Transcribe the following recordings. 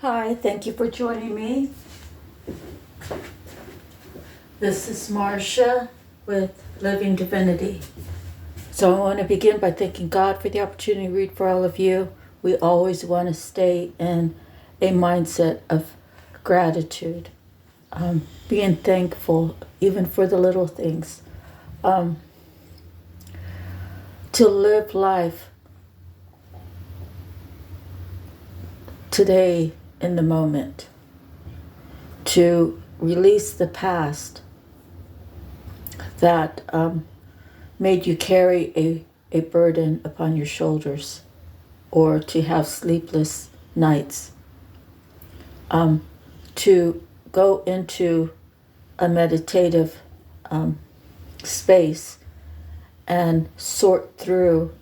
Hi, thank you for joining me. This is Marcia with Living Divinity. So I want to begin by thanking God for the opportunity to read for all of you. We always want to stay in a mindset of gratitude, being thankful even for the little things, to live life today in the moment, to release the past that made you carry a burden upon your shoulders, or to have sleepless nights, to go into a meditative space and sort through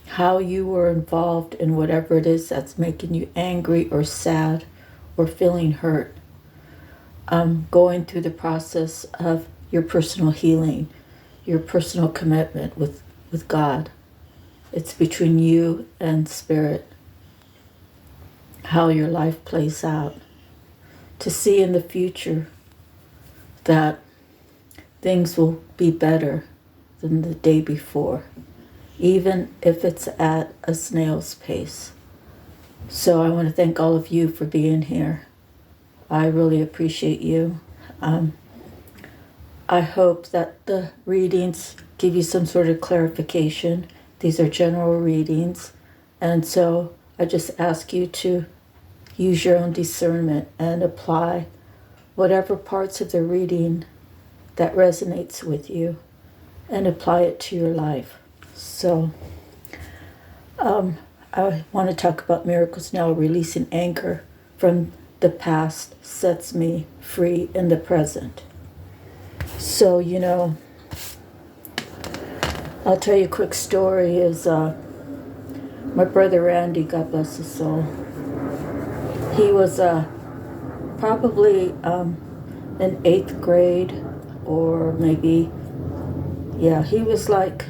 how you were involved in whatever it is that's making you angry or sad or feeling hurt, going through the process of your personal healing, your personal commitment with God. It's between you and Spirit, how your life plays out, to see in the future that things will be better than the day before, even if it's at a snail's pace. So I want to thank all of you for being here. I really appreciate you. I hope that the readings give you some sort of clarification. These are general readings, and so I just ask you to use your own discernment and apply whatever parts of the reading that resonates with you and apply it to your life. So I want to talk about miracles now. Releasing anger from the past sets me free in the present. So, I'll tell you a quick story is my brother Randy, God bless his soul. He was probably in 8th grade, or maybe, he was like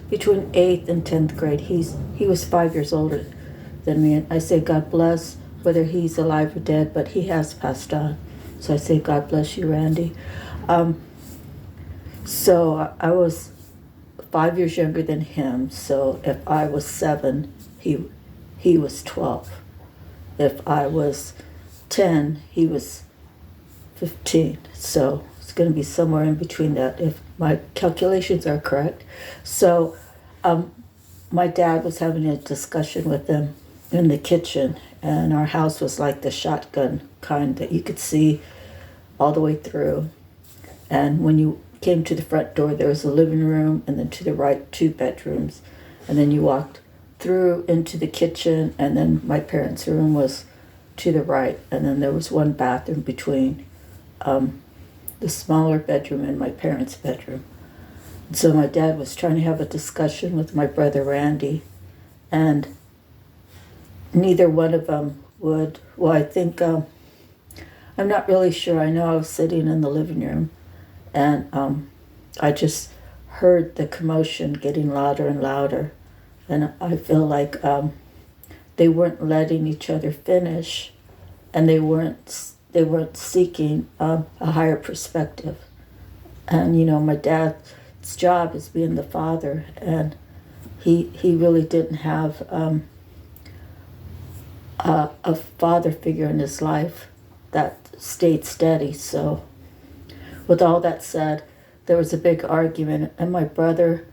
between 8th and 10th grade. He was 5 years older than me. And I say God bless, whether he's alive or dead, but he has passed on. So I say God bless you, Randy. So I was 5 years younger than him. So if I was 7, he was 12. If I was 10, he was 15. So it's going to be somewhere in between that, if my calculations are correct. So my dad was having a discussion with them in the kitchen, and our house was like the shotgun kind that you could see all the way through. And when you came to the front door, there was a living room, and then to the right, 2 bedrooms. And then you walked through into the kitchen, and then my parents' room was to the right. And then there was one bathroom between the smaller bedroom and my parents' bedroom. And so my dad was trying to have a discussion with my brother Randy, and neither one of them would. Well, I think, I'm not really sure. I know I was sitting in the living room, and I just heard the commotion getting louder and louder. And I feel like they weren't letting each other finish, and they weren't seeking a higher perspective. And my dad's job is being the father, and he really didn't have a father figure in his life that stayed steady. So with all that said, there was a big argument, and my brother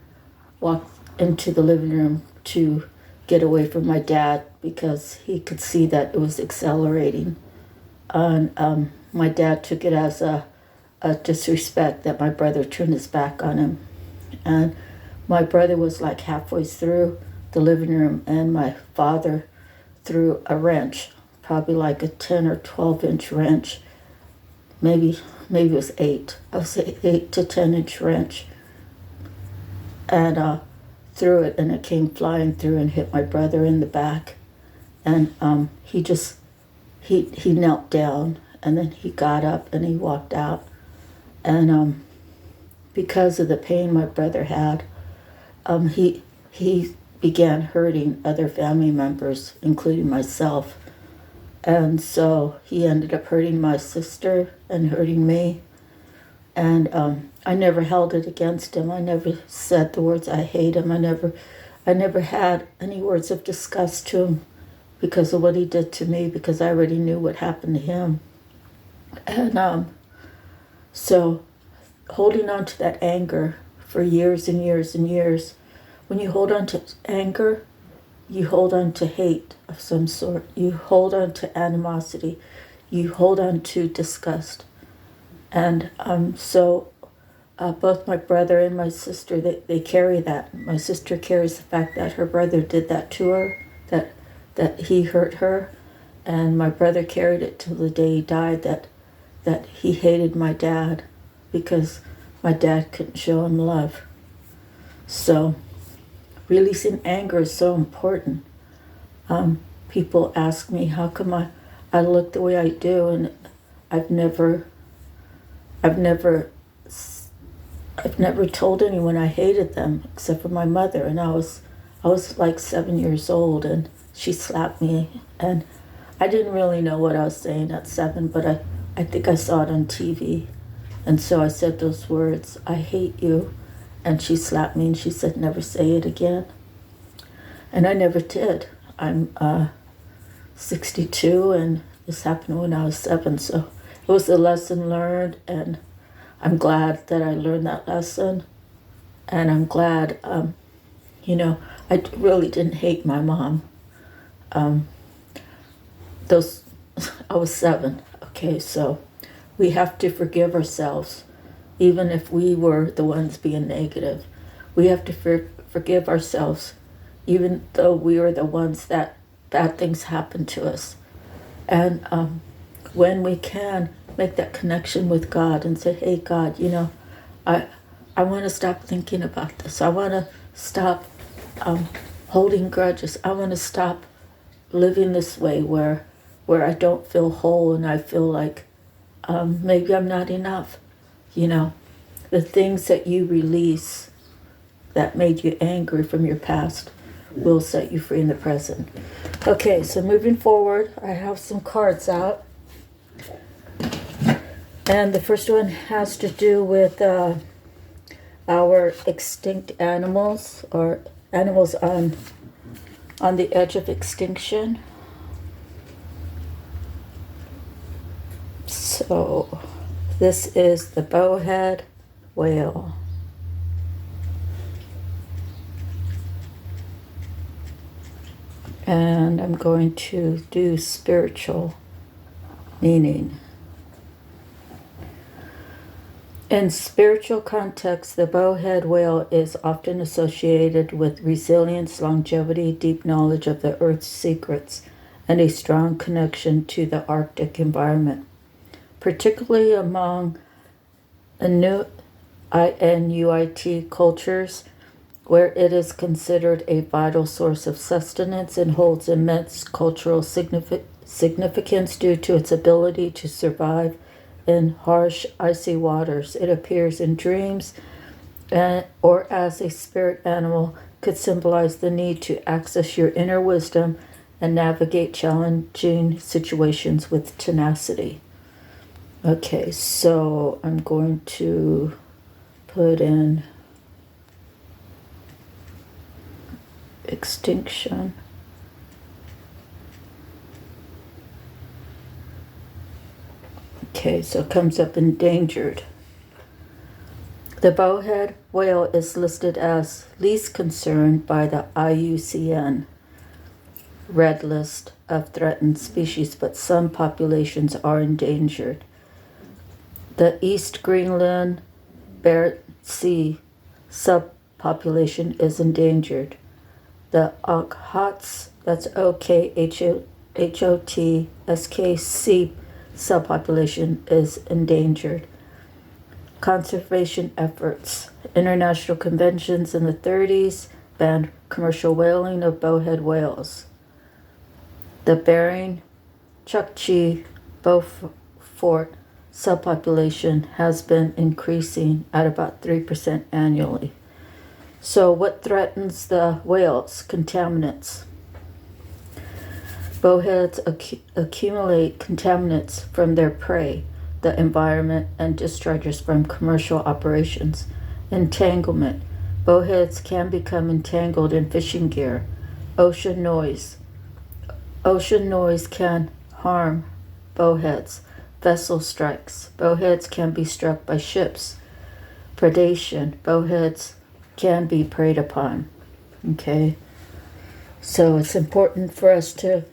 walked into the living room to get away from my dad because he could see that it was accelerating. And my dad took it as a disrespect that my brother turned his back on him. And my brother was like halfway through the living room, and my father threw a wrench, probably like a 10 or 12-inch wrench. Maybe it was 8. I would say 8 to 10-inch wrench. And threw it, and it came flying through and hit my brother in the back. And he knelt down, and then he got up and he walked out. And because of the pain my brother had, he began hurting other family members, including myself. And so he ended up hurting my sister and hurting me. And I never held it against him. I never said the words "I hate him." I never had any words of disgust to him because of what he did to me, because I already knew what happened to him. And so holding on to that anger for years and years and years, when you hold on to anger, you hold on to hate of some sort. You hold on to animosity. You hold on to disgust. And so both my brother and my sister, they carry that. My sister carries the fact that her brother did that to her, that he hurt her. And my brother carried it till the day he died, that he hated my dad because my dad couldn't show him love. So releasing anger is so important. People ask me, how come I look the way I do, and I've never told anyone I hated them except for my mother. And I was like 7 years old, and she slapped me, and I didn't really know what I was saying at 7, but I think I saw it on TV. And so I said those words, "I hate you." And she slapped me and she said, "Never say it again." And I never did. I'm 62, and this happened when I was 7. So it was a lesson learned, and I'm glad that I learned that lesson. And I'm glad, I really didn't hate my mom. I was 7. Okay, so we have to forgive ourselves, even if we were the ones being negative. We have to forgive ourselves, even though we were the ones that bad things happened to us. And when we can, make that connection with God and say, "Hey, God, I want to stop thinking about this. I want to stop holding grudges. I want to stop living this way where I don't feel whole and I feel like maybe I'm not enough." The things that you release that made you angry from your past will set you free in the present. Okay, so moving forward, I have some cards out. And the first one has to do with our extinct animals, or animals on the edge of extinction. So this is the bowhead whale. And I'm going to do spiritual meaning. In spiritual context, the bowhead whale is often associated with resilience, longevity, deep knowledge of the Earth's secrets, and a strong connection to the Arctic environment, particularly among Inuit cultures, where it is considered a vital source of sustenance and holds immense cultural significance due to its ability to survive in harsh, icy waters. It appears in dreams or as a spirit animal, could symbolize the need to access your inner wisdom and navigate challenging situations with tenacity. Okay, so I'm going to put in extinction. Okay, so it comes up endangered. The bowhead whale is listed as least concern by the IUCN Red List of threatened species, but some populations are endangered. The East Greenland Barents Sea subpopulation is endangered. The Okhots, that's OKHOTSKC subpopulation is endangered. Conservation efforts. International conventions in the 30s banned commercial whaling of bowhead whales. The Bering Chukchi Beaufort subpopulation has been increasing at about 3% annually. So what threatens the whales? Contaminants. Bowheads accumulate contaminants from their prey, the environment, and discharges from commercial operations. Entanglement. Bowheads can become entangled in fishing gear. Ocean noise. Ocean noise can harm bowheads. Vessel strikes. Bowheads can be struck by ships. Predation. Bowheads can be preyed upon. Okay. So it's important for us to,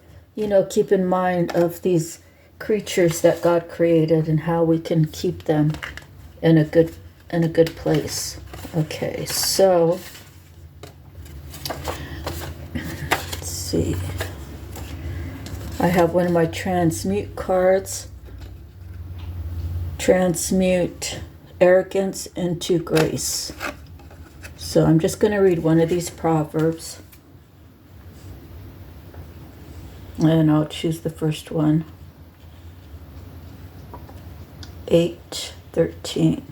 keep in mind of these creatures that God created and how we can keep them in a good place. Okay, so let's see. I have one of my transmute cards. Transmute arrogance into grace. So I'm just going to read one of these proverbs. And I'll choose the first one. 8:13.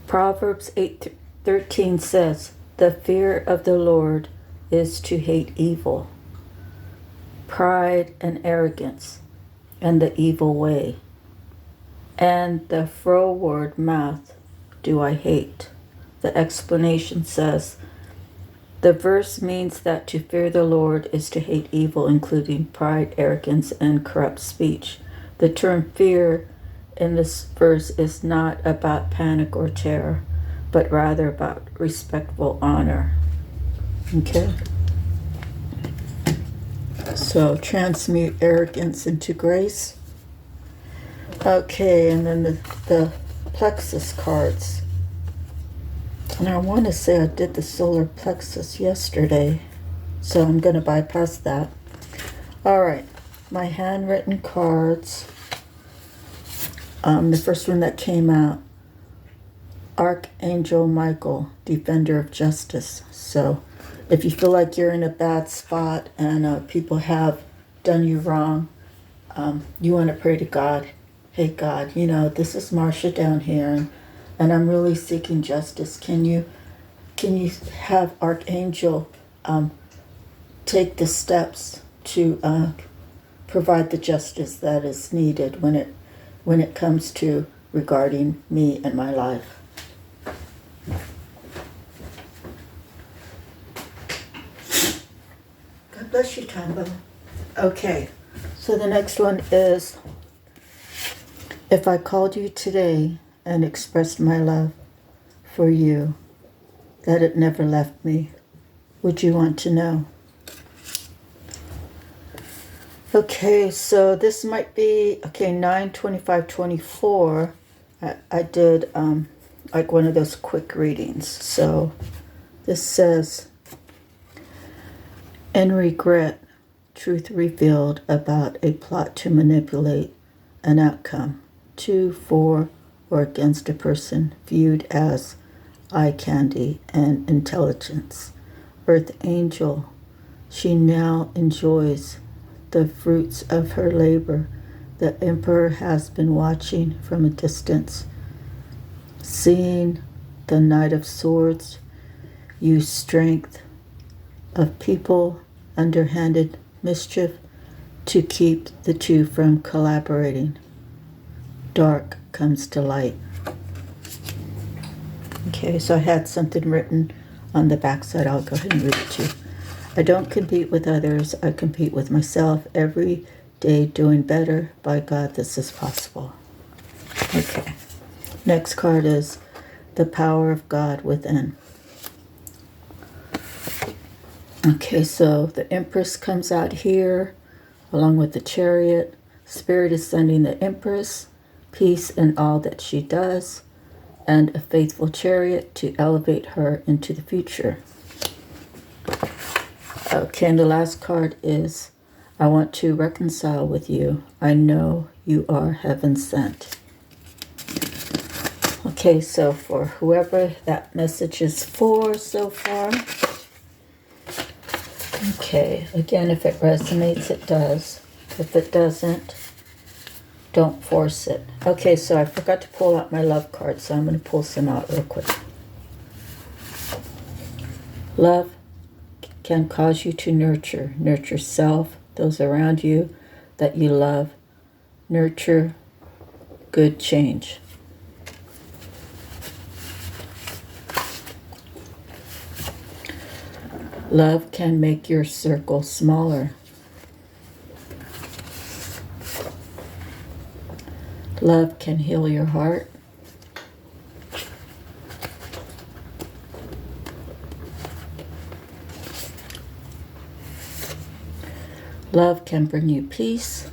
Proverbs 8:13 says, "The fear of the Lord is to hate evil, pride and arrogance, and the evil way, and the froward mouth do I hate." The explanation says, the verse means that to fear the Lord is to hate evil, including pride, arrogance, and corrupt speech. The term fear in this verse is not about panic or terror, but rather about respectful honor. Okay? So transmute arrogance into grace. Okay, and then the plexus cards. And I want to say I did the solar plexus yesterday, so I'm going to bypass that. All right, my handwritten cards. The first one that came out, Archangel Michael, Defender of Justice. So if you feel like you're in a bad spot and people have done you wrong, you want to pray to God. Hey, God, this is Marcia down here, and I'm really seeking justice. Can you have Archangel take the steps to provide the justice that is needed when it comes to regarding me and my life? God bless you, Tombo. Okay, so the next one is, if I called you today and expressed my love for you, that it never left me, would you want to know? Okay, so this might be, 9/25/24. I did like one of those quick readings. So this says, in regret, truth revealed about a plot to manipulate an outcome to, for, or against a person viewed as eye candy and intelligence. Earth Angel, she now enjoys the fruits of her labor. The Emperor has been watching from a distance, seeing the Knight of Swords use strength of people, underhanded mischief to keep the two from collaborating. Dark comes to light. Okay, so I had something written on the back side. I'll go ahead and read it to you. I don't compete with others. I compete with myself every day, doing better. By God, this is possible. Okay. Next card is the power of God within. Okay, so the Empress comes out here along with the Chariot. Spirit is sending the Empress peace in all that she does, and a faithful chariot to elevate her into the future. Okay, and the last card is, I want to reconcile with you. I know you are heaven sent. Okay, so for whoever that message is for so far. Okay, again, if it resonates, it does. If it doesn't, don't force it. Okay, so I forgot to pull out my love card, so I'm going to pull some out real quick. Love can cause you to nurture self, those around you that you love, nurture good change. Love can make your circle smaller. Love can heal your heart. Love can bring you peace.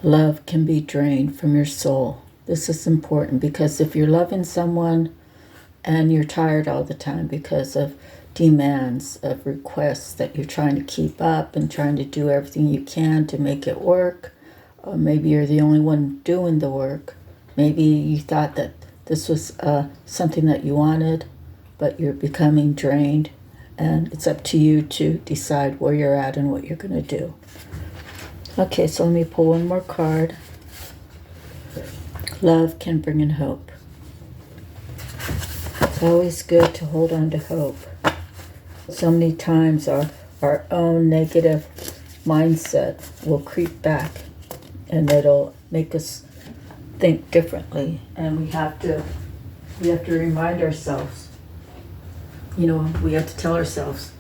Love can be drained from your soul. This is important because if you're loving someone and you're tired all the time because of demands, of requests that you're trying to keep up and trying to do everything you can to make it work, or maybe you're the only one doing the work. Maybe you thought that this was something that you wanted, but you're becoming drained, and it's up to you to decide where you're at and what you're going to do. Okay, so let me pull one more card. Love can bring in hope. It's always good to hold on to hope. So many times our own negative mindset will creep back and it'll make us think differently. And we have to remind ourselves, we have to tell ourselves,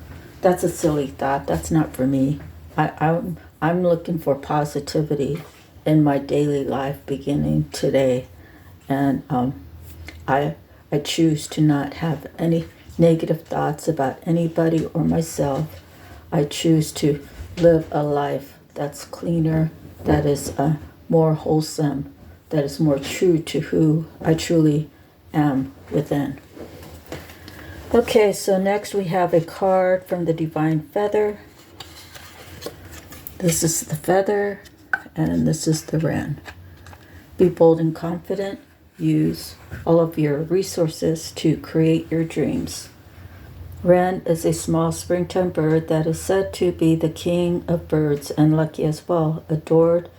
that's a silly thought, that's not for me. I'm looking for positivity in my daily life beginning today. And I choose to not have any negative thoughts about anybody or myself. I choose to live a life that's cleaner, that is more wholesome, that is more true to who I truly am within. Okay, so next we have a card from the Divine Feather. This is the feather, and this is the wren. Be bold and confident. Use all of your resources to create your dreams. Wren is a small springtime bird that is said to be the king of birds and lucky as well, adored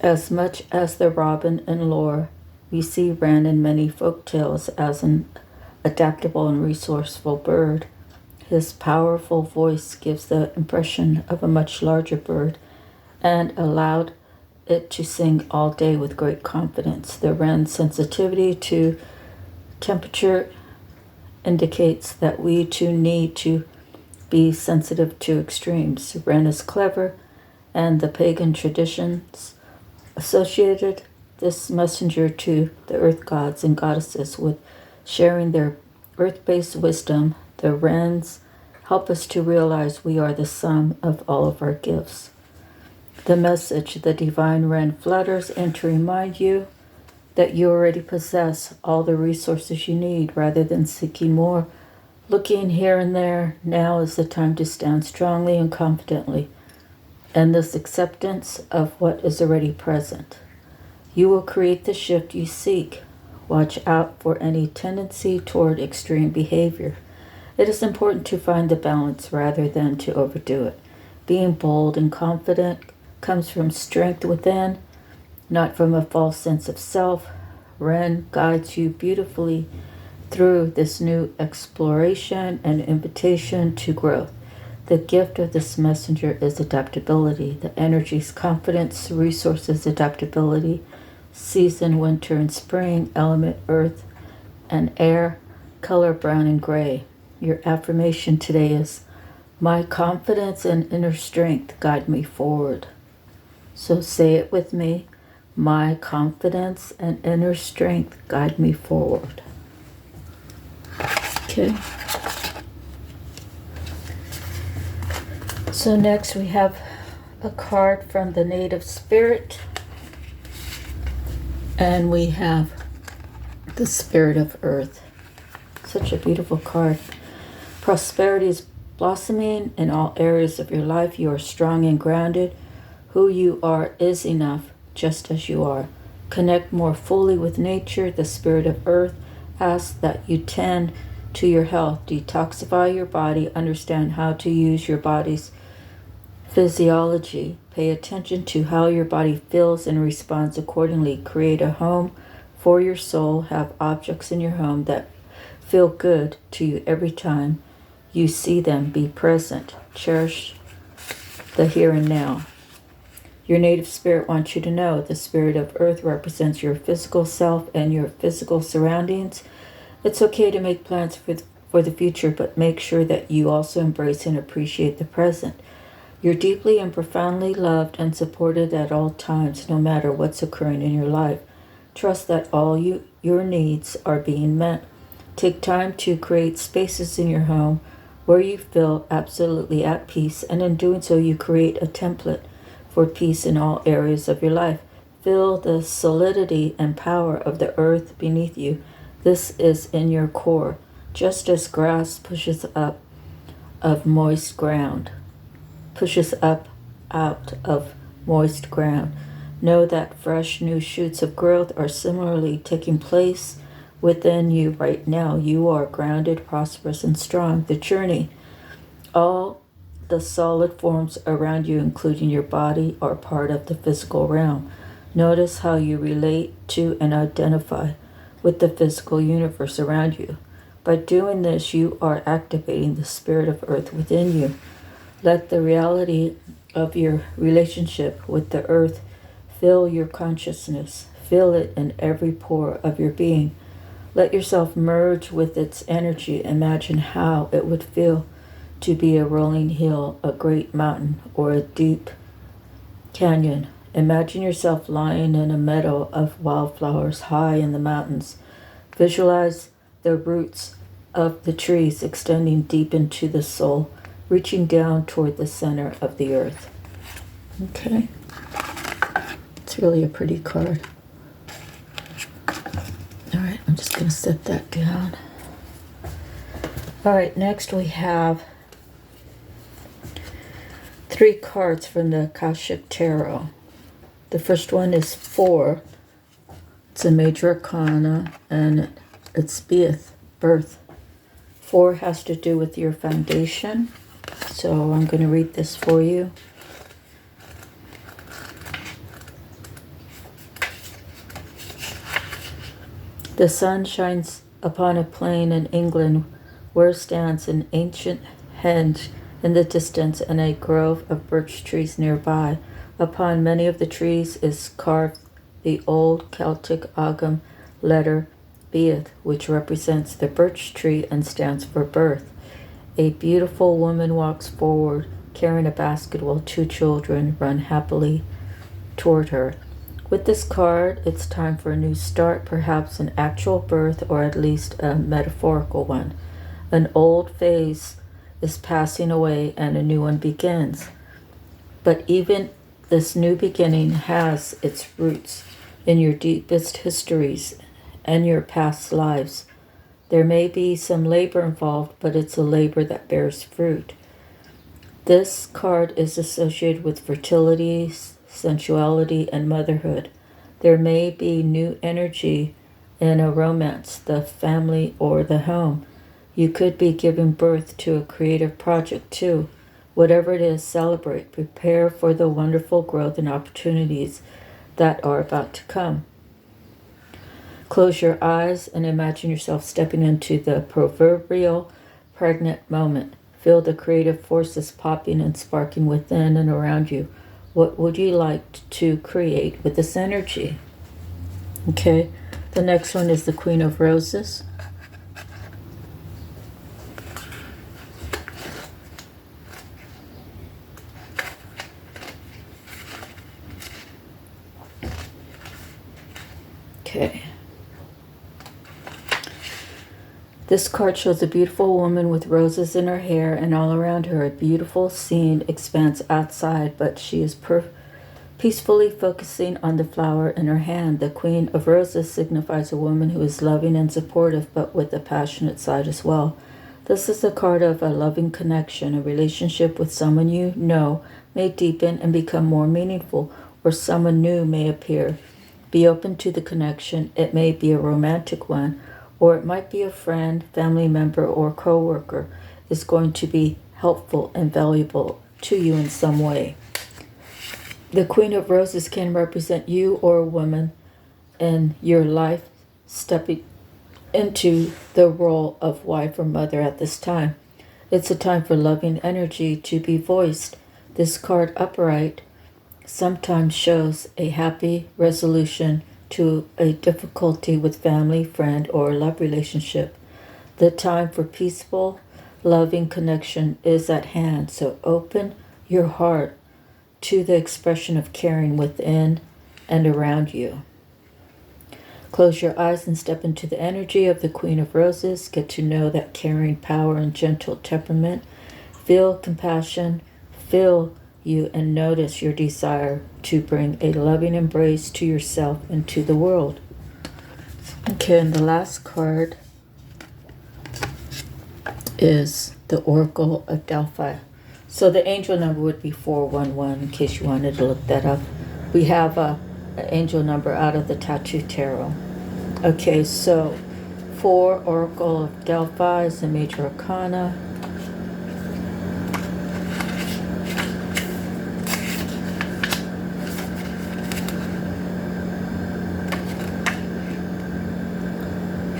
as much as the robin in lore. We see wren in many folk tales as an adaptable and resourceful bird. His powerful voice gives the impression of a much larger bird and allowed it to sing all day with great confidence. The wren's sensitivity to temperature indicates that we too need to be sensitive to extremes. Wren is clever, and the pagan traditions associated this messenger to the earth gods and goddesses with sharing their earth-based wisdom. The wrens help us to realize we are the sum of all of our gifts. The message the divine wren flutters in to remind you that you already possess all the resources you need rather than seeking more. Looking here and there, now is the time to stand strongly and confidently in this acceptance of what is already present. You will create the shift you seek. Watch out for any tendency toward extreme behavior. It is important to find the balance rather than to overdo it. Being bold and confident comes from strength within, not from a false sense of self. Wren guides you beautifully through this new exploration and invitation to growth. The gift of this messenger is adaptability. The energies, confidence, resources, adaptability, season, winter and spring, element, earth and air, color, brown and gray. Your affirmation today is, my confidence and inner strength guide me forward. So say it with me. My confidence and inner strength guide me forward. Okay. So next we have a card from the Native Spirit. And we have the Spirit of Earth. Such a beautiful card. Prosperity is blossoming in all areas of your life. You are strong and grounded. Who you are is enough, just as you are. Connect more fully with nature. The Spirit of Earth asks that you tend to your health, detoxify your body, understand how to use your body's physiology Pay attention to how your body feels and responds accordingly. Create a home for your soul. Have objects in your home that feel good to you every time you see them. Be present. Cherish the here and now. Your native spirit wants you to know the spirit of earth represents your physical self and your physical surroundings. It's okay to make plans for the future, but make sure that you also embrace and appreciate the present. You're deeply and profoundly loved and supported at all times, no matter what's occurring in your life. Trust that all your needs are being met. Take time to create spaces in your home where you feel absolutely at peace, and in doing so, you create a template for peace in all areas of your life. Feel the solidity and power of the earth beneath you. This is in your core, just as grass pushes up of moist ground, pushes up out of moist ground. Know that fresh new shoots of growth are similarly taking place within you right now. You are grounded, prosperous, and strong. The journey, all the solid forms around you, including your body, are part of the physical realm. Notice how you relate to and identify with the physical universe around you. By doing this, you are activating the spirit of earth within you. Let the reality of your relationship with the earth fill your consciousness. Feel it in every pore of your being. Let yourself merge with its energy. Imagine how it would feel to be a rolling hill, a great mountain, or a deep canyon. Imagine yourself lying in a meadow of wildflowers high in the mountains. Visualize the roots of the trees extending deep into the soul, reaching down toward the center of the earth. Okay. It's really a pretty card. All right, I'm just going to set that down. All right, next we have 3 cards from the Akashic Tarot. The first one is 4. It's a major arcana, and it's birth. 4 has to do with your foundation. So I'm going to read this for you. The sun shines upon a plain in England where stands an ancient henge in the distance and a grove of birch trees nearby. Upon many of the trees is carved the old Celtic Ogham letter Beath, which represents the birch tree and stands for birth. A beautiful woman walks forward carrying a basket while 2 children run happily toward her. With this card, it's time for a new start, perhaps an actual birth or at least a metaphorical one. An old phase is passing away and a new one begins. But even this new beginning has its roots in your deepest histories and your past lives. There may be some labor involved, but it's a labor that bears fruit. This card is associated with fertility, sensuality, and motherhood. There may be new energy in a romance, the family, or the home. You could be giving birth to a creative project too. Whatever it is, celebrate. Prepare for the wonderful growth and opportunities that are about to come. Close your eyes and imagine yourself stepping into the proverbial pregnant moment. Feel the creative forces popping and sparking within and around you. What would you like to create with this energy? Okay, the next one is the Queen of Roses. Okay. This card shows a beautiful woman with roses in her hair, and all around her a beautiful scene expands outside, but she is peacefully focusing on the flower in her hand. The Queen of Roses signifies a woman who is loving and supportive, but with a passionate side as well. This is a card of a loving connection. A relationship with someone you know may deepen and become more meaningful, or someone new may appear. Be open to the connection. It may be a romantic one, or it might be a friend, family member, or co-worker is going to be helpful and valuable to you in some way. The Queen of Roses can represent you or a woman in your life stepping into the role of wife or mother at this time. It's a time for loving energy to be voiced. This card upright sometimes shows a happy resolution to a difficulty with family, friend, or love relationship. The time for peaceful, loving connection is at hand, so open your heart to the expression of caring within and around you. Close your eyes and step into the energy of the Queen of Roses. Get to know that caring power and gentle temperament. Feel compassion, feel you, and notice your desire to bring a loving embrace to yourself and to the world. Okay, and the last card is the Oracle of Delphi. So the angel number would be 411 in case you wanted to look that up. We have an angel number out of the Tattoo Tarot. Okay, so 4 Oracle of Delphi is the major arcana.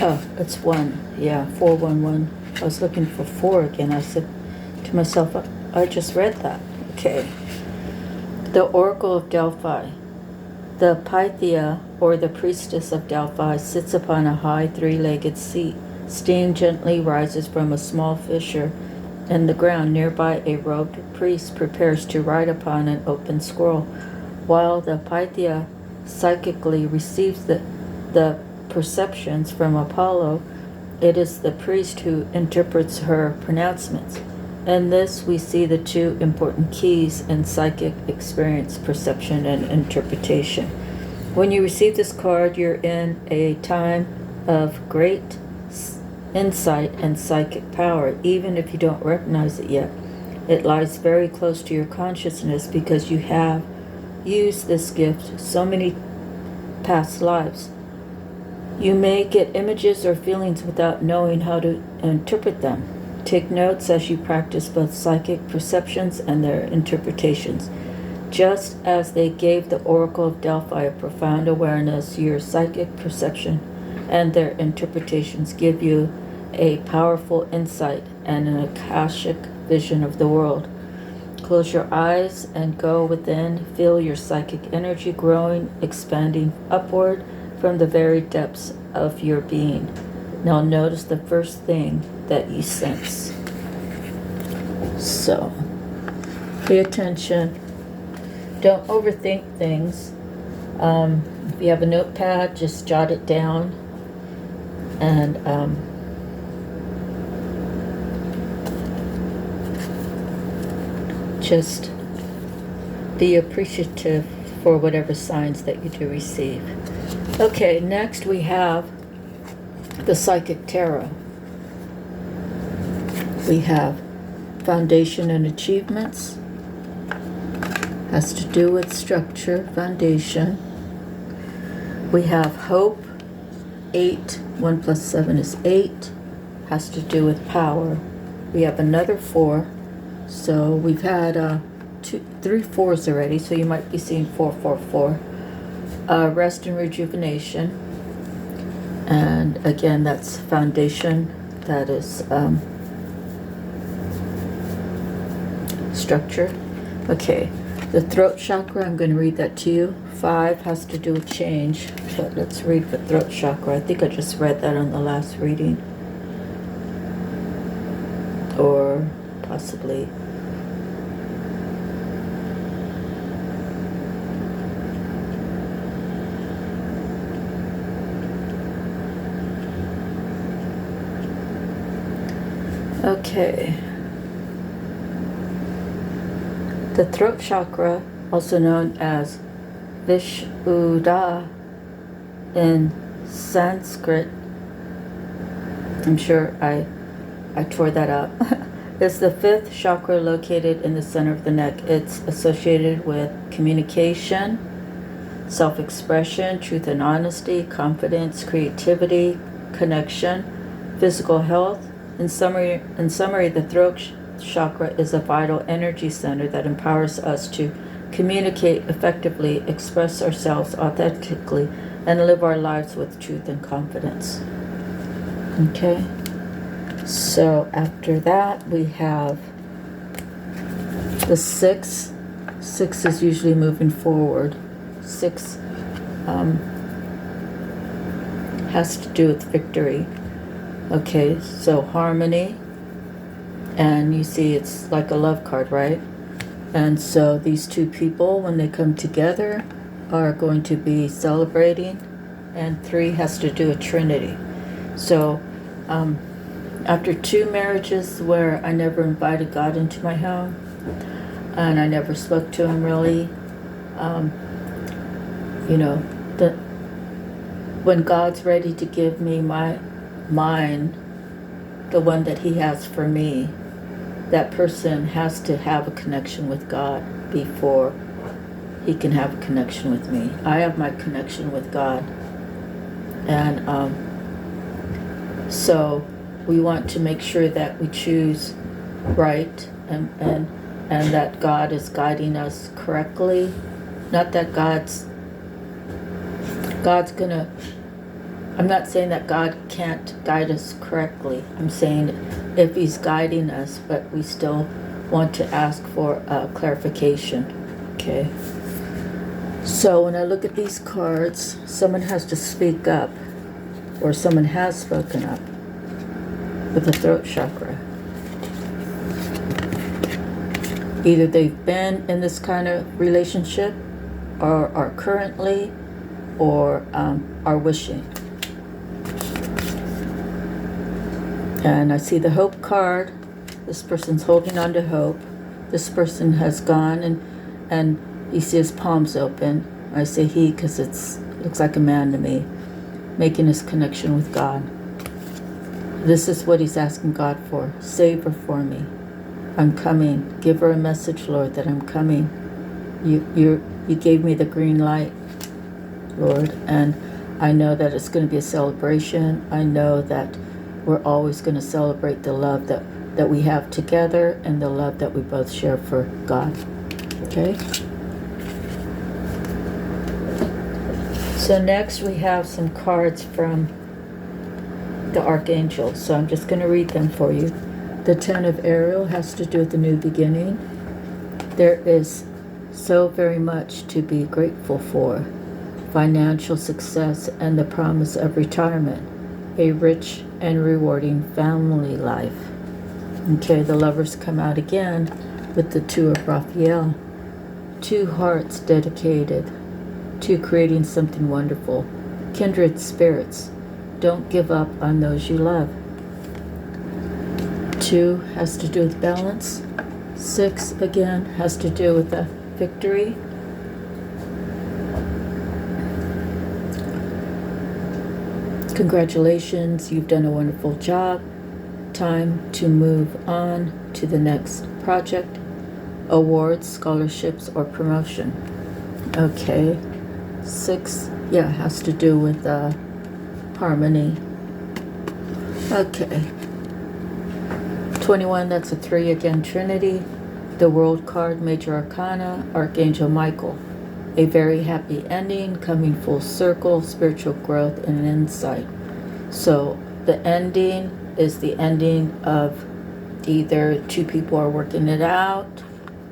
Oh, it's 1. Yeah, 411. I was looking for 4 again. I said to myself, I just read that. Okay. The Oracle of Delphi. The Pythia, or the priestess of Delphi, sits upon a high 3-legged seat. Steam gently rises from a small fissure in the ground. Nearby, a robed priest prepares to ride upon an open scroll. While the Pythia psychically receives the perceptions from Apollo, it is the priest who interprets her pronouncements. In this, we see the 2 important keys in psychic experience: perception and interpretation. When you receive this card, you're in a time of great insight and psychic power, even if you don't recognize it yet. It lies very close to your consciousness because you have used this gift so many past lives. You may get images or feelings without knowing how to interpret them. Take notes as you practice both psychic perceptions and their interpretations. Just as they gave the Oracle of Delphi a profound awareness, your psychic perception and their interpretations give you a powerful insight and an Akashic vision of the world. Close your eyes and go within. Feel your psychic energy growing, expanding upward from the very depths of your being. Now notice the first thing that you sense. So, pay attention. Don't overthink things. If you have a notepad, just jot it down. And just be appreciative for whatever signs that you do receive. Okay, next we have the Psychic Tarot. We have Foundation and Achievements. Has to do with structure, foundation. We have Hope, 8. 1 plus 7 is 8. Has to do with power. We have another 4. So we've had 3 4s already, so you might be seeing 4 4 4. Rest and rejuvenation. And again, that's foundation. That is structure. Okay, the throat chakra, I'm going to read that to you. 5 has to do with change, but let's read the throat chakra. I think I just read that on the last reading. Or possibly. Okay. The throat chakra, also known as Vishuddha in Sanskrit, I'm sure I tore that up, is the 5th chakra located in the center of the neck. It's associated with communication, self-expression, truth and honesty, confidence, creativity, connection, physical health. In summary, the throat chakra is a vital energy center that empowers us to communicate effectively, express ourselves authentically, and live our lives with truth and confidence. Okay? So after that, we have the 6. 6 is usually moving forward. 6 has to do with victory. Okay, so harmony. And you see it's like a love card, right? And so these two people, when they come together, are going to be celebrating. And 3 has to do with Trinity. So after 2 marriages where I never invited God into my home, and I never spoke to him really, you know, when God's ready to give me mine, the one that he has for me, that person has to have a connection with God before he can have a connection with me. I have my connection with God. And so we want to make sure that we choose right, and that God is guiding us correctly. Not that God's gonna, I'm not saying that God can't guide us correctly. I'm saying if he's guiding us, but we still want to ask for clarification. Okay. So when I look at these cards, someone has to speak up, or someone has spoken up with the throat chakra. Either they've been in this kind of relationship, or are currently, or are wishing. And I see the hope card. This person's holding on to hope. This person has gone, and you see his palms open. I say he because it looks like a man to me, making his connection with God. This is what he's asking God for. Save her for me. I'm coming. Give her a message, Lord, that I'm coming. You gave me the green light, Lord, and I know that it's going to be a celebration. I know that we're always going to celebrate the love that we have together, and the love that we both share for God. Okay? So next we have some cards from the Archangel. So I'm just going to read them for you. The 10 of Ariel has to do with the new beginning. There is so very much to be grateful for. Financial success and the promise of retirement. A rich and rewarding family life. Okay, the lovers come out again with the 2 of Raphael. 2 hearts dedicated to creating something wonderful. Kindred spirits. Don't give up on those you love. 2 has to do with balance. 6 again has to do with the victory. Congratulations, you've done a wonderful job. Time to move on to the next project. Awards, scholarships, or promotion. Okay. 6, yeah, has to do with harmony. Okay. 21, that's a 3 again, Trinity. The World card, Major Arcana, Archangel Michael. A very happy ending, coming full circle, spiritual growth, and insight. So the ending is the ending of either 2 people are working it out,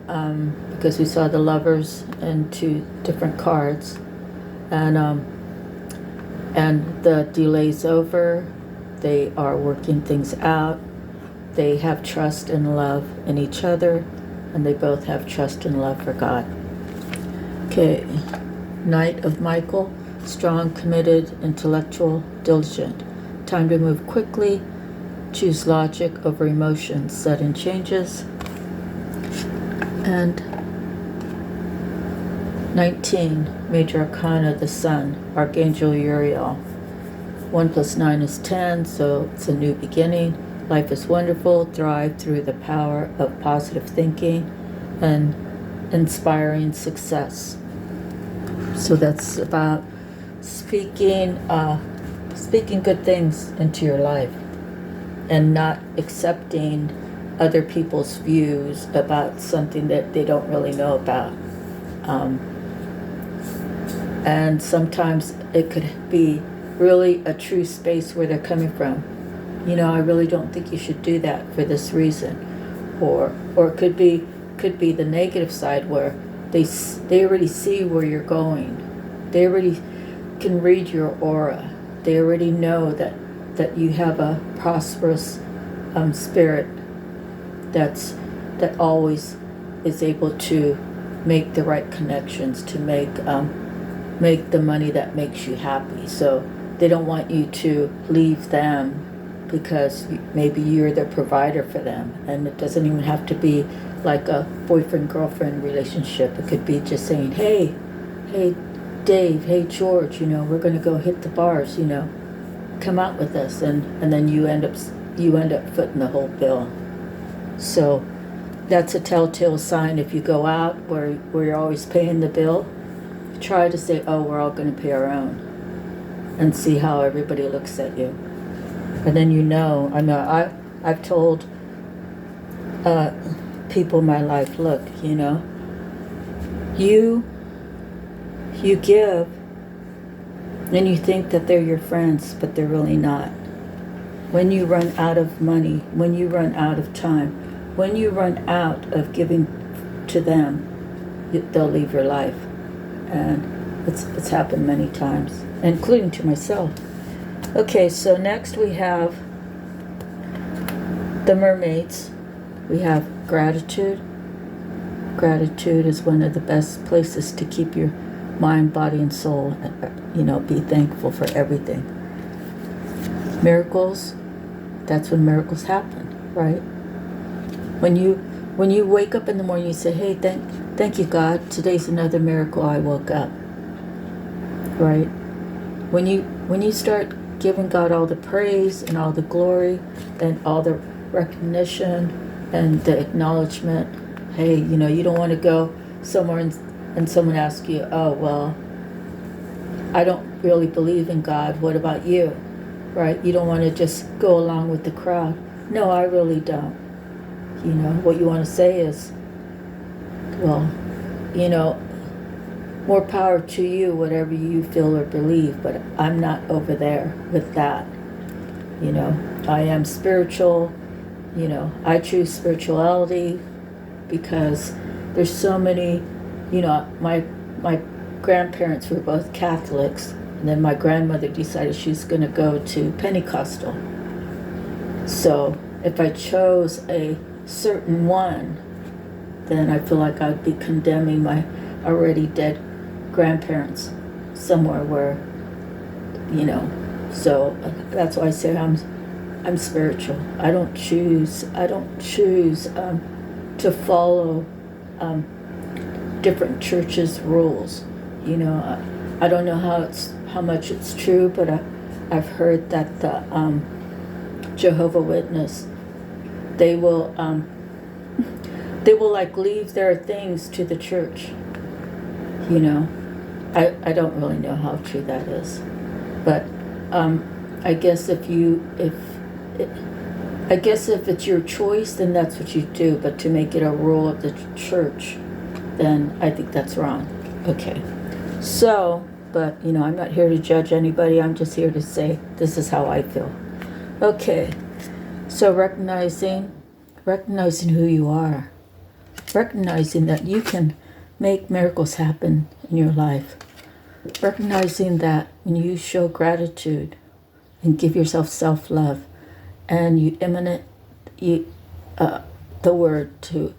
because we saw the lovers and 2 different cards, and the delay's over. They are working things out. They have trust and love in each other, and they both have trust and love for God. Okay, Knight of Michael, strong, committed, intellectual, diligent. Time to move quickly, choose logic over emotions, sudden changes. And 19, Major Arcana, the Sun, Archangel Uriel. 1 + 9 is 10, so it's a new beginning. Life is wonderful, thrive through the power of positive thinking and inspiring success. So that's about speaking good things into your life, and not accepting other people's views about something that they don't really know about. And sometimes it could be really a true space where they're coming from. I really don't think you should do that for this reason. Or it could be the negative side where they already see where you're going. They already can read your aura. They already know that you have a prosperous spirit that always is able to make the right connections, to make the money that makes you happy. So they don't want you to leave them because maybe you're the provider for them. And it doesn't even have to be like a boyfriend-girlfriend relationship. It could be just saying, hey Dave, hey George, we're going to go hit the bars, come out with us. And then you end up footing the whole bill. So that's a telltale sign. If you go out where you're always paying the bill, try to say, oh, we're all going to pay our own, and see how everybody looks at you. And then I've told people in my life, look, you give and you think that they're your friends, but they're really not. When you run out of money, when you run out of time, when you run out of giving to them, they'll leave your life. And it's happened many times, including to myself. Okay, so next we have the mermaids. We have gratitude. Gratitude is one of the best places to keep your mind, body, and soul. Be thankful for everything. Miracles, that's when miracles happen, right? When you wake up in the morning, you say, hey, thank you, God. Today's another miracle I woke up. Right? When you start giving God all the praise and all the glory and all the recognition and the acknowledgement, hey, you don't want to go somewhere and someone asks you, oh, well, I don't really believe in God. What about you? Right? You don't want to just go along with the crowd. No, I really don't. What you want to say is, well, more power to you, whatever you feel or believe, but I'm not over there with that. I am spiritual. I choose spirituality because there's so many, my grandparents were both Catholics, and then my grandmother decided she's going to go to Pentecostal. So if I chose a certain one, then I feel like I'd be condemning my already dead grandparents somewhere where, so that's why I say I'm spiritual. I don't choose to follow different churches' rules. I don't know how much it's true, but I've heard that the Jehovah Witness, they will like leave their things to the church. I don't really know how true that is, but I guess if it's your choice, then that's what you do. But to make it a rule of the church, then I think that's wrong. Okay, so, but I'm not here to judge anybody. I'm just here to say this is how I feel. Okay, so recognizing who you are, recognizing that you can make miracles happen in your life, recognizing that when you show gratitude and give yourself self-love, and you emanate the word to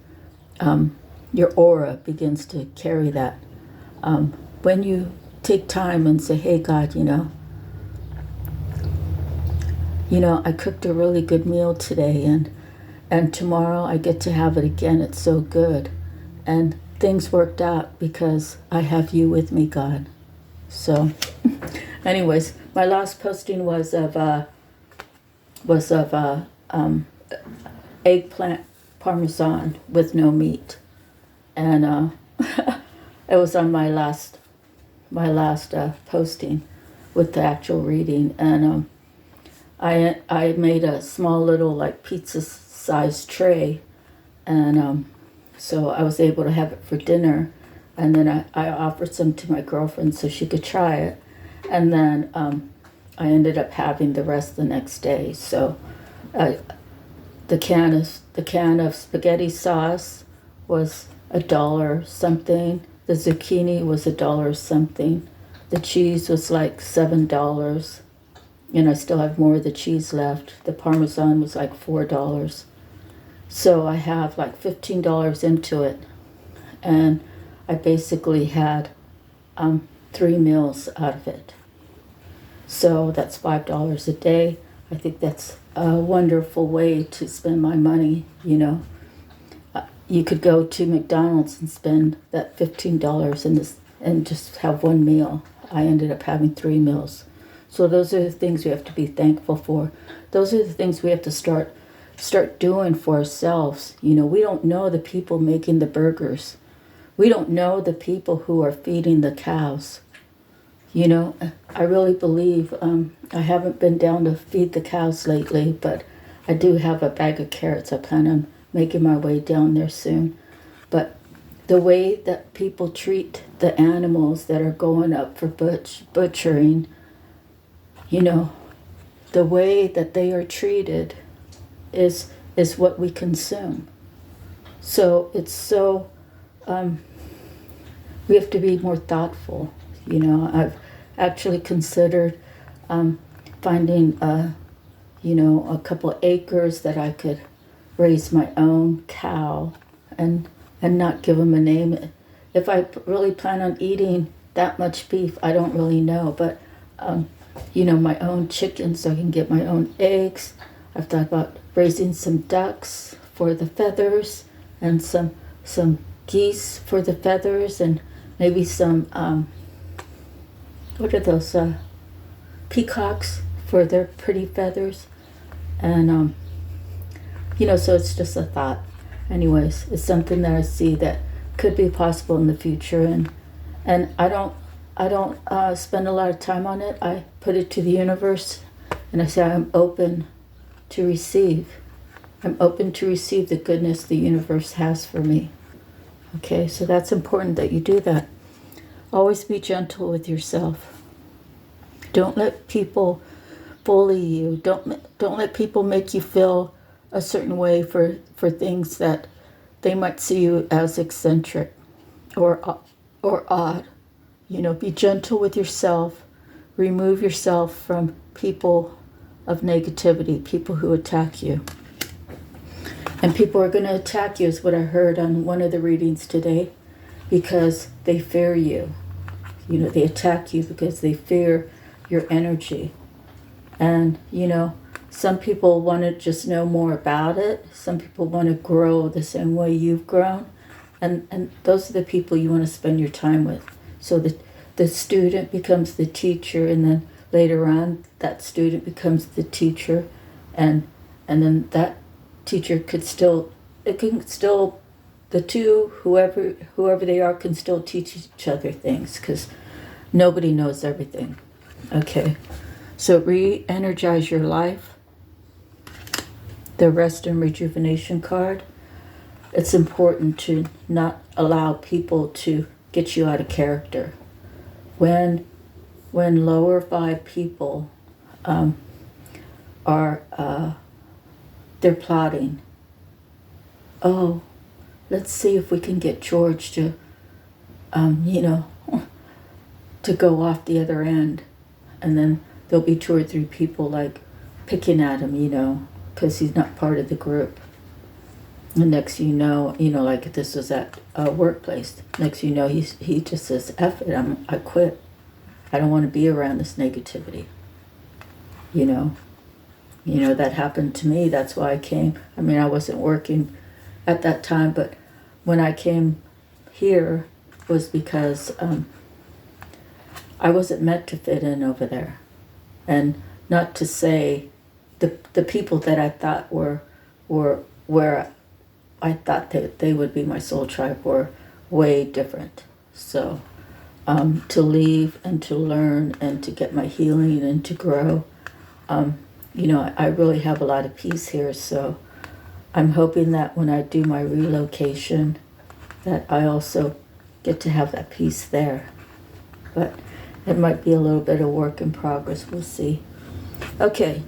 your aura begins to carry that. When you take time and say, hey God, I cooked a really good meal today, and tomorrow I get to have it again. It's so good, and things worked out because I have you with me, God. So anyways, my last posting was of eggplant parmesan with no meat, and it was on my last posting with the actual reading, and I made a small little like pizza sized tray, and so I was able to have it for dinner, and then I offered some to my girlfriend so she could try it, and then I ended up having the rest the next day. So the can of spaghetti sauce was $1 something. The zucchini was $1 something. The cheese was like $7, and I still have more of the cheese left. The Parmesan was like $4. So I have like $15 into it, and I basically had 3 meals out of it. So that's $5 a day. I think that's a wonderful way to spend my money, you know. You could go to McDonald's and spend that $15 and just have one meal. I ended up having 3 meals. So those are the things we have to be thankful for. Those are the things we have to start doing for ourselves. You know, we don't know the people making the burgers. We don't know the people who are feeding the cows. You know, I really believe, I haven't been down to feed the cows lately, but I do have a bag of carrots. I plan on making my way down there soon. But the way that people treat the animals that are going up for butchering, you know, the way that they are treated is what we consume. So it's so, we have to be more thoughtful. You know, I've actually considered finding, you know, a couple acres that I could raise my own cow and not give them a name. If I really plan on eating that much beef, I don't really know. But, you know, my own chickens, so I can get my own eggs. I've thought about raising some ducks for the feathers and some geese for the feathers, and maybe some what are those peacocks for their pretty feathers. And you know, so it's just a thought. Anyways, it's something that I see that could be possible in the future, and I don't spend a lot of time on it. I put it to the universe, and I say I'm open to receive. I'm open to receive the goodness the universe has for me. Okay, so that's important that you do that. Always be gentle with yourself. Don't let people bully you. Don't let people make you feel a certain way for things that they might see you as eccentric or odd. You know, be gentle with yourself. Remove yourself from people of negativity, people who attack you. And people are going to attack you, is what I heard on one of the readings today, because they fear you. You know, they attack you because they fear your energy. And, you know, some people want to just know more about it. Some people want to grow the same way you've grown. And those are the people you want to spend your time with. So the student becomes the teacher, and then later on that student becomes the teacher, and then that teacher the two, whoever they are, can still teach each other things, because nobody knows everything. Okay, so re-energize your life. The rest and rejuvenation card. It's important to not allow people to get you out of character. When lower vibe people are they're plotting. Oh, let's see if we can get George to, you know, to go off the other end. And then there'll be 2 or 3 people like picking at him, you know, because he's not part of the group. And next you know, like this was at a workplace. Next you know, he just says, F it, I quit. I don't want to be around this negativity. You know, that happened to me. That's why I came. I mean, I wasn't working at that time, but when I came here was because I wasn't meant to fit in over there. And not to say the people that I thought were where I thought that they would be my soul tribe were way different. So to leave and to learn and to get my healing and to grow, you know, I really have a lot of peace here. So I'm hoping that when I do my relocation, that I also get to have that peace there. But it might be a little bit of work in progress. We'll see. Okay.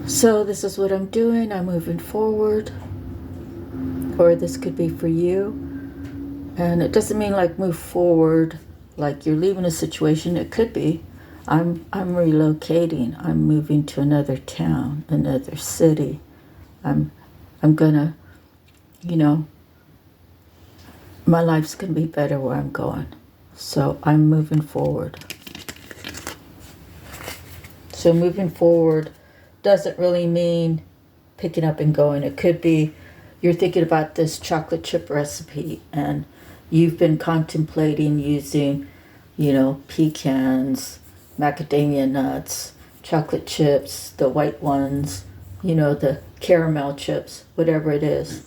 So this is what I'm doing. I'm moving forward. Or this could be for you. And it doesn't mean like move forward, like you're leaving a situation. It could be. I'm relocating. I'm moving to another town, another city. I'm gonna, my life's gonna be better where I'm going. So I'm moving forward. So moving forward doesn't really mean picking up and going. It could be you're thinking about this chocolate chip recipe and you've been contemplating using, pecans, macadamia nuts, chocolate chips, the white ones, the caramel chips, whatever it is.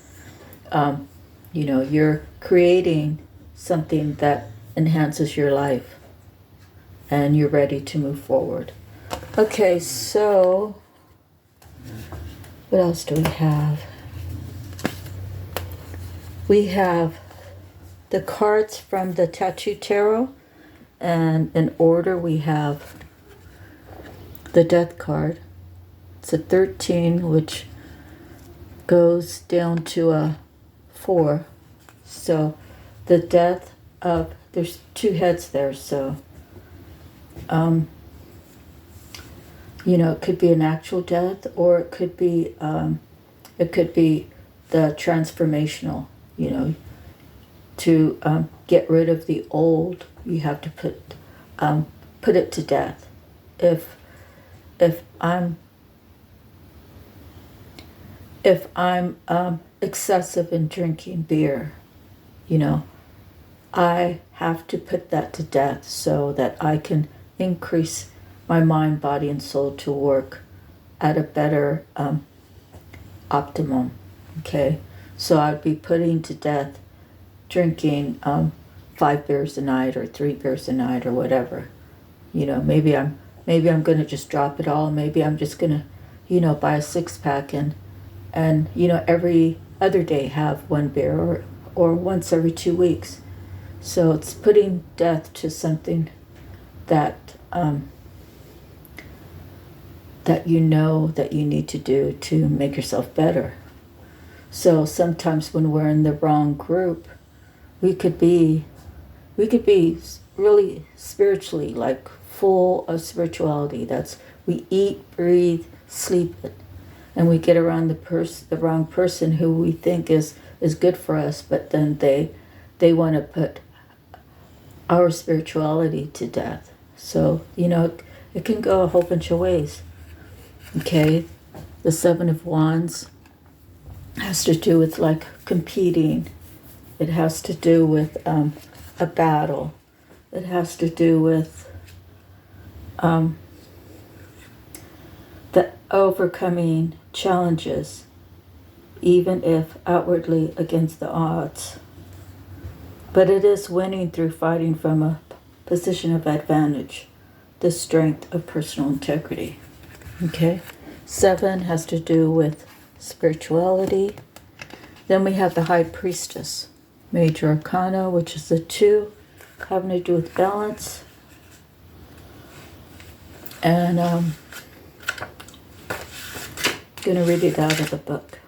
You're creating something that enhances your life and you're ready to move forward. Okay, so what else do we have? We have the cards from the Tattoo Tarot, and in order we have the Death card. It's a 13, which goes down to a 4. So the death of, there's 2 heads there, so it could be an actual death, or it could be the transformational. To get rid of the old, you have to put it to death. If I'm excessive in drinking beer, I have to put that to death so that I can increase my mind, body, and soul to work at a better optimum. Okay, so I'd be putting to death drinking 5 beers a night or 3 beers a night or whatever. Maybe I'm going to just drop it all. Maybe I'm just going to, buy a 6-pack and every other day have 1 beer or once every 2 weeks. So it's putting death to something that that you need to do to make yourself better. So sometimes when we're in the wrong group, we could be really spiritually, like full of spirituality. We eat, breathe, sleep it, and we get around the wrong person who we think is good for us, but then they want to put our spirituality to death. So it can go a whole bunch of ways. Okay, the 7 of Wands has to do with like competing. It has to do with a battle. It has to do with the overcoming challenges, even if outwardly against the odds. But it is winning through fighting from a position of advantage, the strength of personal integrity. Okay, 7 has to do with spirituality. Then we have the High Priestess, Major Arcana, which is the 2, having to do with balance. And I'm going to read it out of the book.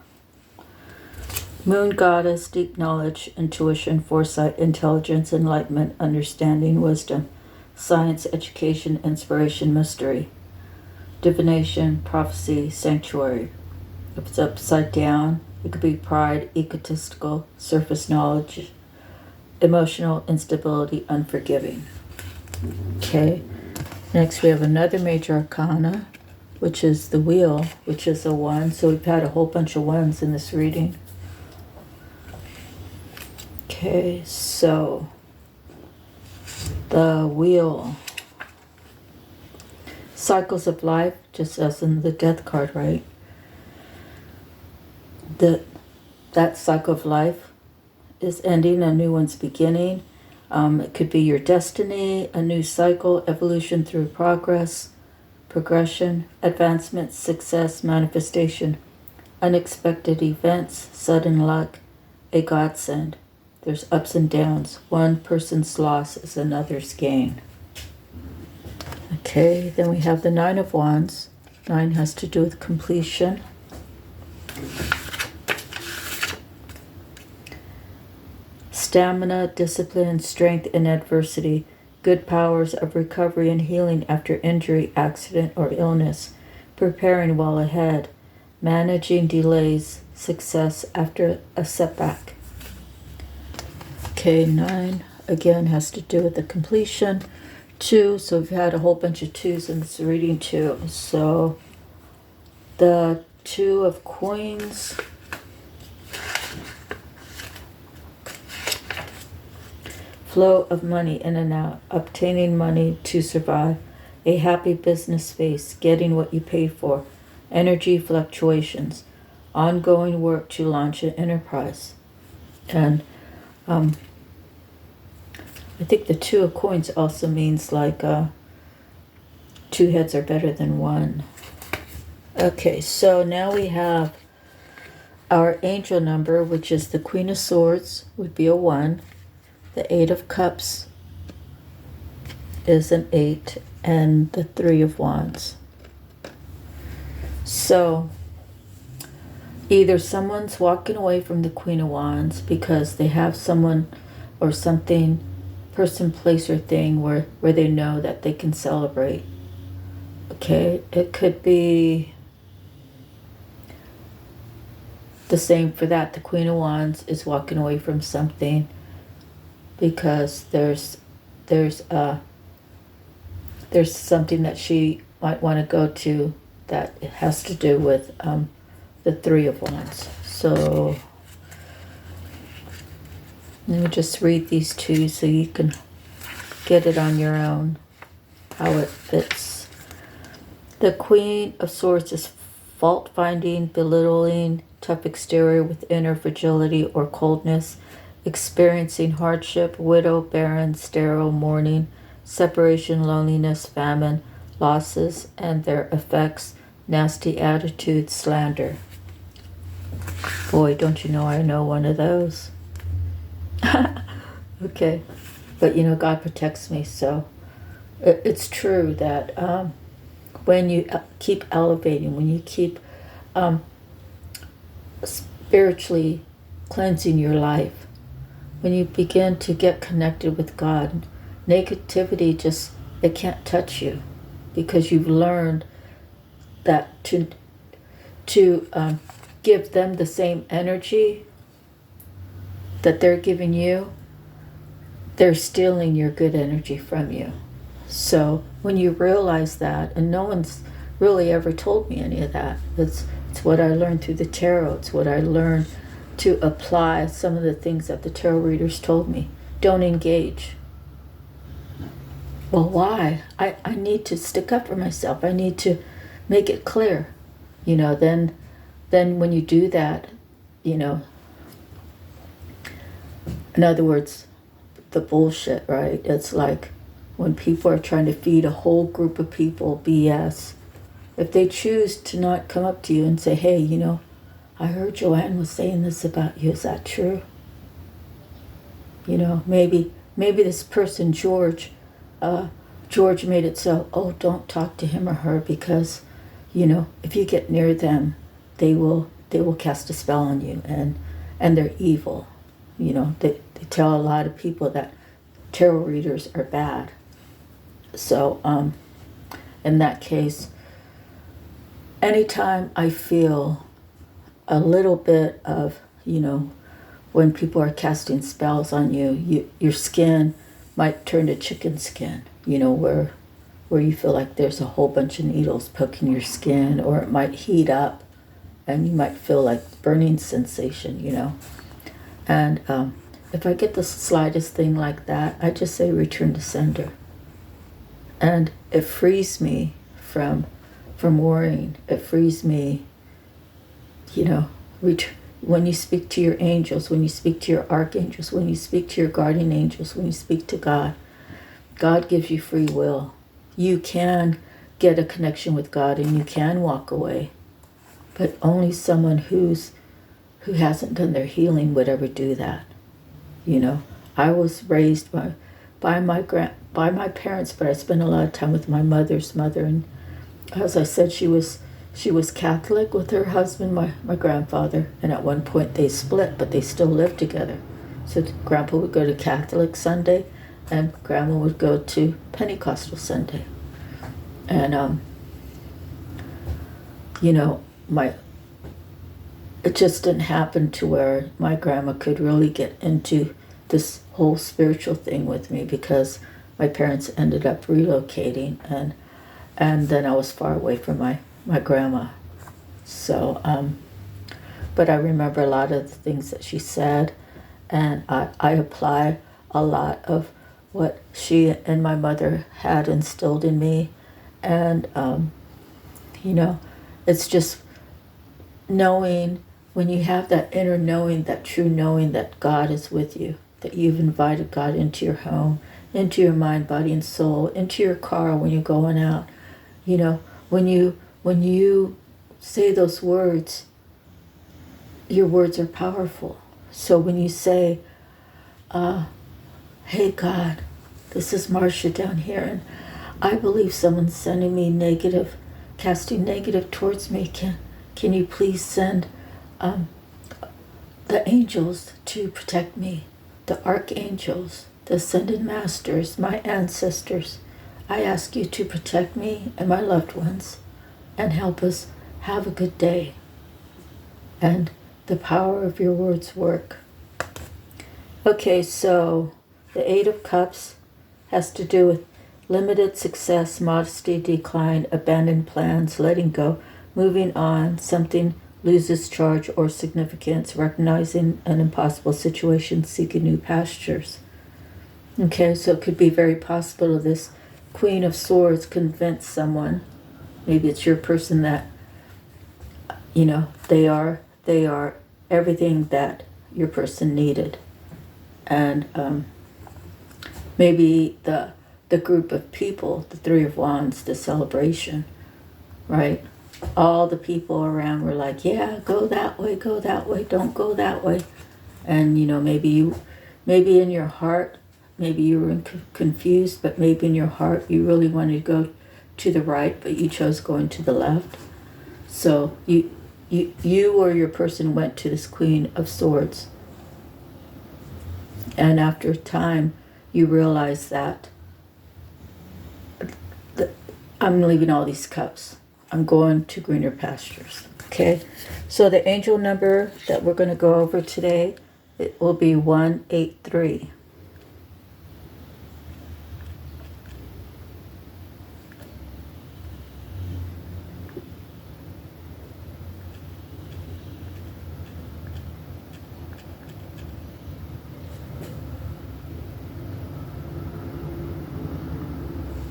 Moon Goddess, deep knowledge, intuition, foresight, intelligence, enlightenment, understanding, wisdom, science, education, inspiration, mystery, divination, prophecy, sanctuary. If it's upside down, it could be pride, egotistical, surface knowledge, emotional instability, unforgiving. Okay. Next we have another major arcana, which is the Wheel, which is a 1. So we've had a whole bunch of 1s in this reading. Okay, so the Wheel. Cycles of life, just as in the Death card, right? That cycle of life is ending, a new one's beginning. It could be your destiny, a new cycle, evolution through progress, progression, advancement, success, manifestation, unexpected events, sudden luck, a godsend. There's ups and downs. One person's loss is another's gain. Okay, then we have the Nine of Wands. 9 has to do with completion. Stamina, discipline, strength in adversity. Good powers of recovery and healing after injury, accident, or illness. Preparing well ahead. Managing delays, success after a setback. Okay, 9 again has to do with the completion. 2, so we've had a whole bunch of 2s in this reading too. So the 2 of Coins, flow of money in and out, obtaining money to survive, a happy business space, getting what you pay for, energy fluctuations, ongoing work to launch an enterprise. And I think the 2 of Coins also means like 2 heads are better than 1. Okay, so now we have our angel number, which is the Queen of Swords, would be a 1. The 8 of Cups is an 8, and the 3 of Wands. So either someone's walking away from the Queen of Wands because they have someone or something, person, place, or thing where they know that they can celebrate. Okay, it could be the same for that. The Queen of Wands is walking away from something because there's something that she might want to go to that has to do with the 3 of Wands. So let me just read these 2 so you can get it on your own, how it fits. The Queen of Swords is fault-finding, belittling, tough exterior with inner fragility or coldness, experiencing hardship, widow, barren, sterile, mourning, separation, loneliness, famine, losses, and their effects, nasty attitudes, slander. Boy, don't you know I know one of those. Okay, but God protects me, so it's true that when you keep elevating, when you keep spiritually cleansing your life, when you begin to get connected with God, negativity just, it can't touch you because you've learned that to give them the same energy that they're giving you, they're stealing your good energy from you. So when you realize that, and no one's really ever told me any of that, it's what I learned through the tarot. It's what I learned to apply some of the things that the tarot readers told me. Don't engage. Well, why? I need to stick up for myself. I need to make it clear. Then when you do that, in other words, the bullshit, right? It's like when people are trying to feed a whole group of people BS. If they choose to not come up to you and say, hey, I heard Joanne was saying this about you. Is that true? Maybe this person, George made it so, oh, don't talk to him or her because, if you get near them, they will cast a spell on you and they're evil. They tell a lot of people that tarot readers are bad. So in that case, anytime I feel a little bit of, when people are casting spells on you, your skin might turn to chicken skin, where you feel like there's a whole bunch of needles poking your skin, or it might heat up and you might feel like burning sensation, And if I get the slightest thing like that, I just say return to sender. And it frees me from worrying. It frees me, when you speak to your angels, when you speak to your archangels, when you speak to your guardian angels, when you speak to God, God gives you free will. You can get a connection with God and you can walk away. But only someone who hasn't done their healing would ever do that. You know, I was raised by my parents, but I spent a lot of time with my mother's mother, and as I said, she was Catholic with her husband, my grandfather, and at one point they split, but they still lived together. So Grandpa would go to Catholic Sunday, and Grandma would go to Pentecostal Sunday, and you know, it just didn't happen to where my grandma could really get into this whole spiritual thing with me, because my parents ended up relocating, and then I was far away from my grandma. So, but I remember a lot of the things that she said, and I apply a lot of what she and my mother had instilled in me. And, you know, it's just knowing, when you have that inner knowing, that true knowing that God is with you, that you've invited God into your home, into your mind, body, and soul, into your car when you're going out. You know, when you say those words, your words are powerful. So when you say, hey God, this is Marcia down here, and I believe someone's sending me negative, casting negative towards me. Can you please send the angels to protect me, the archangels, the ascended masters, my ancestors. I ask you to protect me and my loved ones and help us have a good day. And the power of your words work. Okay, so the Eight of Cups has to do with limited success, modesty, decline, abandoned plans, letting go, moving on, something loses charge or significance, recognizing an impossible situation, seeking new pastures. Okay, so it could be very possible this Queen of Swords convince someone, maybe it's your person, that, you know, they are everything that your person needed. And maybe the group of people, the Three of Wands, the celebration, right? All the people around were like, yeah, go that way, don't go that way. And, you know, maybe in your heart, maybe you were confused, but maybe in your heart you really wanted to go to the right, but you chose going to the left. So you or your person went to this Queen of Swords. And after time, you realize that I'm leaving all these cups. I'm going to greener pastures. Okay, so the angel number that we're going to go over today, it will be 183.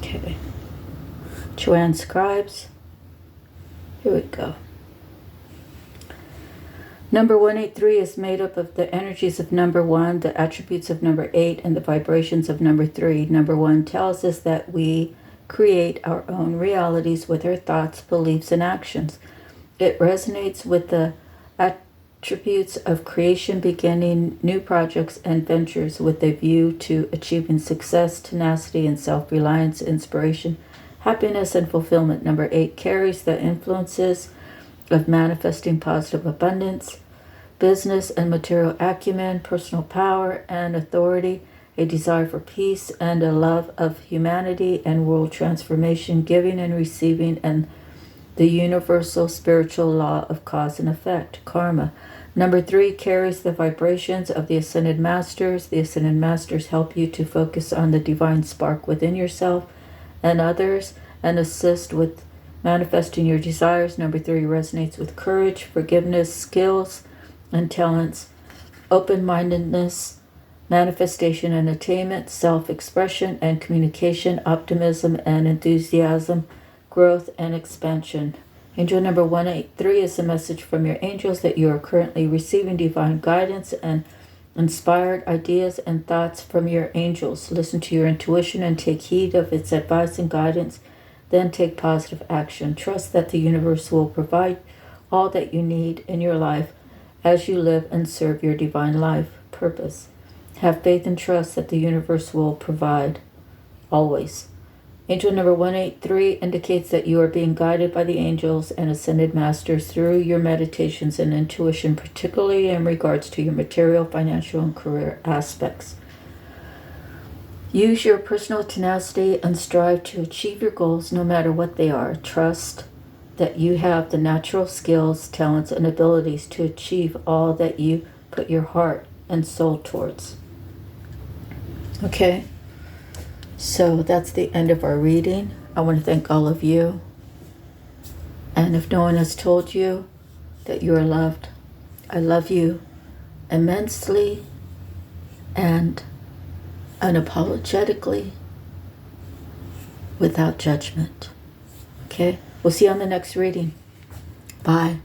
Okay, Joanne Scribes. Here we go. Number 183 is made up of the energies of number 1, the attributes of number 8, and the vibrations of number 3. Number 1 tells us that we create our own realities with our thoughts, beliefs, and actions. It resonates with the attributes of creation, beginning new projects and ventures with a view to achieving success, tenacity, and self-reliance, inspiration, happiness, and fulfillment. Number 8 carries the influences of manifesting positive abundance, business and material acumen, personal power and authority, a desire for peace, and a love of humanity and world transformation, giving and receiving, and the universal spiritual law of cause and effect, karma. Number 3 carries the vibrations of the Ascended Masters. The Ascended Masters help you to focus on the divine spark within yourself and others and assist with manifesting your desires. Number 3 resonates with courage, forgiveness, skills, and talents, open-mindedness, manifestation and attainment, self-expression and communication, optimism and enthusiasm, growth and expansion. Angel number 183 is a message from your angels that you are currently receiving divine guidance and inspired ideas and thoughts from your angels. Listen to your intuition and take heed of its advice and guidance. Then take positive action. Trust that the universe will provide all that you need in your life as you live and serve your divine life purpose. Have faith and trust that the universe will provide always. Angel number 183 indicates that you are being guided by the angels and ascended masters through your meditations and intuition, particularly in regards to your material, financial, and career aspects. Use your personal tenacity and strive to achieve your goals no matter what they are. Trust that you have the natural skills, talents, and abilities to achieve all that you put your heart and soul towards. Okay? So that's the end of our reading. I want to thank all of you. And if no one has told you that you are loved, I love you immensely and unapologetically, without judgment. Okay? We'll see you on the next reading. Bye.